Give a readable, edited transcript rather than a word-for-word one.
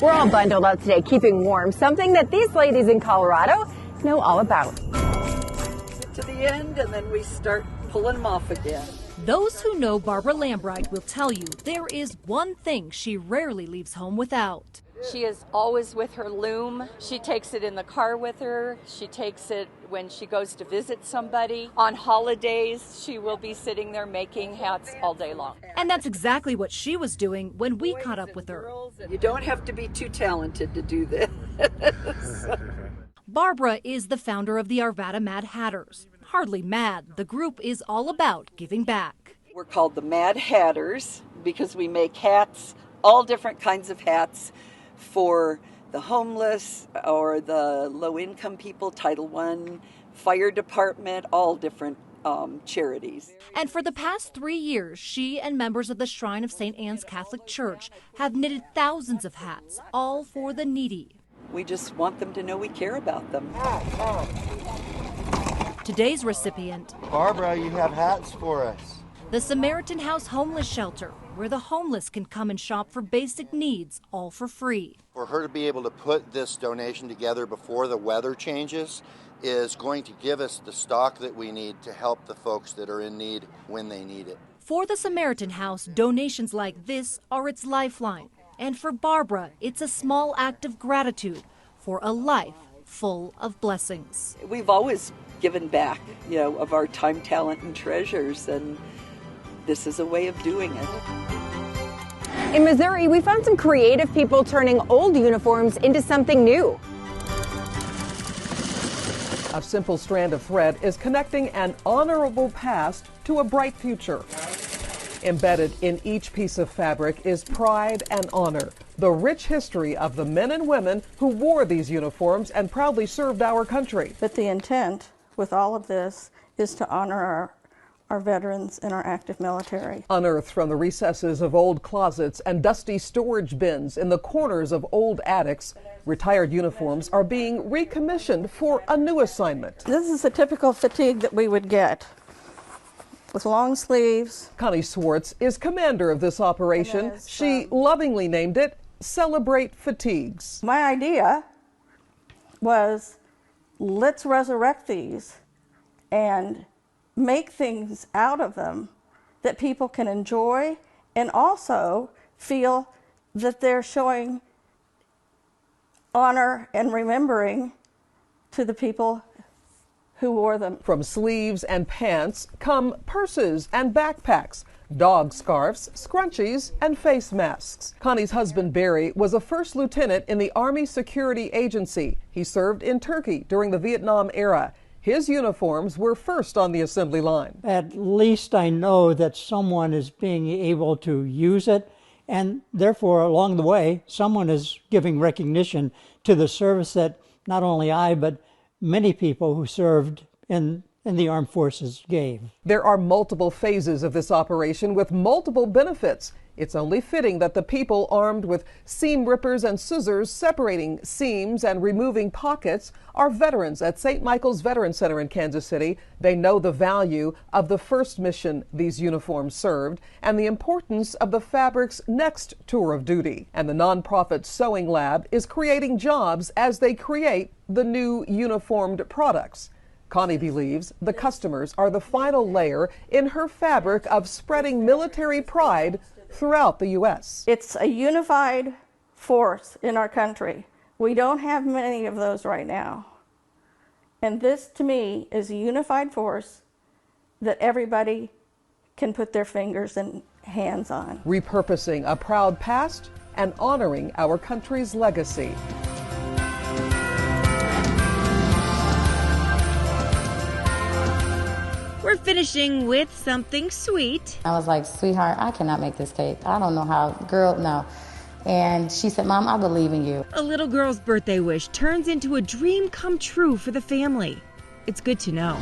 We're all bundled up today, keeping warm, something that these ladies in Colorado know all about. To the end, and then we start pulling them off again. Those who know Barbara Lambright will tell you there is one thing she rarely leaves home without. She is always with her loom. She takes it in the car with her. She takes it when she goes to visit somebody. On holidays, she will be sitting there making hats all day long. And that's exactly what she was doing when we caught up with her. You don't have to be too talented to do this. Barbara is the founder of the Arvada Mad Hatters. Hardly mad, the group is all about giving back. We're called the Mad Hatters because we make hats, all different kinds of hats, for the homeless or the low-income people, Title I, fire department, all different charities. And for the past 3 years, she and members of the Shrine of St. Anne's Catholic Church have knitted thousands of hats, all for the needy. We just want them to know we care about them. Today's recipient, Barbara, you have hats for us. the Samaritan House Homeless Shelter, where the homeless can come and shop for basic needs, all for free. For her to be able to put this donation together before the weather changes is going to give us the stock that we need to help the folks that are in need when they need it. For the Samaritan House, donations like this are its lifeline. And for Barbara, it's a small act of gratitude for a life full of blessings. We've always given back, of our time, talent, and treasures, and this is a way of doing it. In Missouri, we found some creative people turning old uniforms into something new. A simple strand of thread is connecting an honorable past to a bright future. Embedded in each piece of fabric is pride and honor, the rich history of the men and women who wore these uniforms and proudly served our country. But the intent with all of this is to honor our veterans and our active military. Unearthed from the recesses of old closets and dusty storage bins in the corners of old attics, retired uniforms are being recommissioned for a new assignment. This is a typical fatigue that we would get, with long sleeves. Connie Swartz is commander of this operation. She lovingly named it Celebrate Fatigues. My idea was, let's resurrect these and make things out of them that people can enjoy and also feel that they're showing honor and remembering to the people who wore them. From sleeves and pants come purses and backpacks, dog scarves, scrunchies, and face masks. Connie's husband, Barry, was a first lieutenant in the Army Security Agency. He served in Turkey during the Vietnam era. His uniforms were first on the assembly line. At least I know that someone is being able to use it, and therefore, along the way, someone is giving recognition to the service that not only I, but many people who served in the armed forces gave. There are multiple phases of this operation with multiple benefits. It's only fitting that the people armed with seam rippers and scissors separating seams and removing pockets are veterans at St. Michael's Veterans Center in Kansas City. They know the value of the first mission these uniforms served and the importance of the fabric's next tour of duty. And the nonprofit Sewing Lab is creating jobs as they create the new uniformed products. Connie believes the customers are the final layer in her fabric of spreading military pride throughout the U.S. It's a unified force in our country. We don't have many of those right now. And this, to me, is a unified force that everybody can put their fingers and hands on. Repurposing a proud past and honoring our country's legacy. We're finishing with something sweet. I was like, sweetheart, I cannot make this cake. I don't know how. Girl, no. And she said, Mom, I believe in you. A little girl's birthday wish turns into a dream come true for the family. It's good to know.